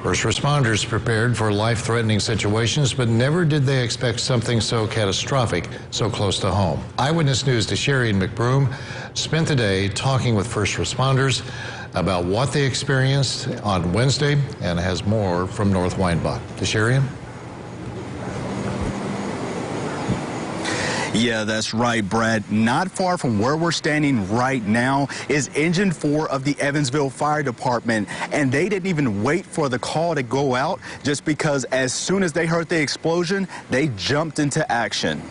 First responders prepared for life-threatening situations, but never did they expect something so catastrophic so close to home. Eyewitness News' DeSherian McBroom spent the day talking with first responders about what they experienced on Wednesday and has more from North Weinbach. DeSherian? Yeah, that's right, Brad. Not far from where we're standing right now is Engine 4 of the Evansville Fire Department, and they didn't even wait for the call to go out just because as soon as they heard the explosion, they jumped into action.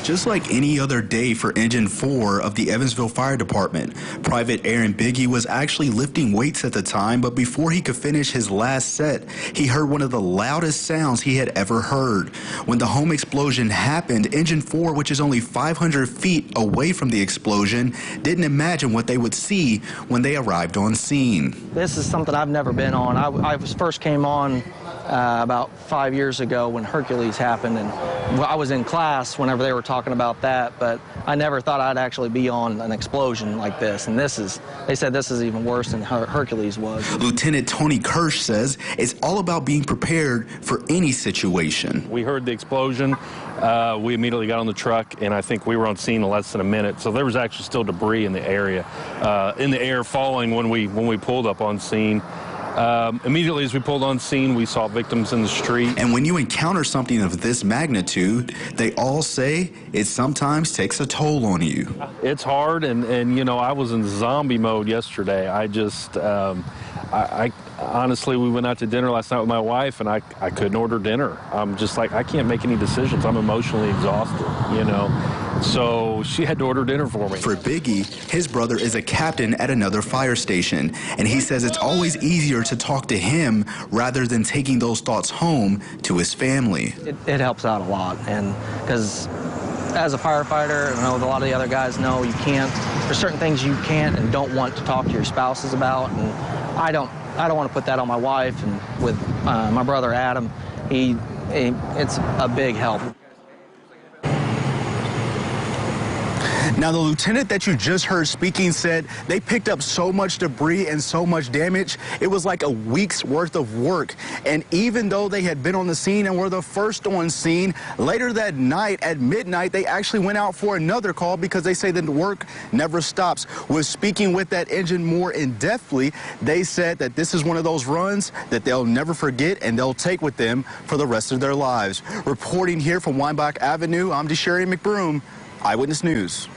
Just like any other day for Engine 4 of the Evansville Fire Department, Private Aaron Biggie was actually lifting weights at the time, but before he could finish his last set, he heard one of the loudest sounds he had ever heard. When the home explosion happened, Engine 4, which is only 500 feet away from the explosion, didn't imagine what they would see when they arrived on scene. This is something I've never been on. I first came on about 5 years ago when Hercules happened, and I was in class whenever they were talking about that, but I never thought I'd actually be on an explosion like this. And they said this is even worse than Hercules was. Lieutenant Tony Kirsch says it's all about being prepared for any situation. We heard the explosion. We immediately got on the truck, and I think we were on scene in less than a minute. So there was actually still debris in the area, in the air falling when we pulled up on scene. Immediately as we pulled on scene, we saw victims in the street. And when you encounter something of this magnitude, they all say it sometimes takes a toll on you. It's hard, and you know, I was in zombie mode yesterday. I honestly, we went out to dinner last night with my wife, and I couldn't order dinner. I'm just like, I can't make any decisions. I'm emotionally exhausted, you know. So she had to order dinner for me. For Biggie, his brother is a captain at another fire station, and he says it's always easier to talk to him rather than taking those thoughts home to his family. It helps out a lot, and because as a firefighter, and I know a lot of the other guys know, there's certain things you can't and don't want to talk to your spouses about, and I don't want to put that on my wife. And with my brother Adam, it's a big help. Now, the lieutenant that you just heard speaking said they picked up so much debris and so much damage, it was like a week's worth of work. And even though they had been on the scene and were the first on scene, later that night at midnight, they actually went out for another call because they say that the work never stops. With speaking with that engine more in-depthly, they said that this is one of those runs that they'll never forget and they'll take with them for the rest of their lives. Reporting here from Weinbach Avenue, I'm DeSherian McBroom, Eyewitness News.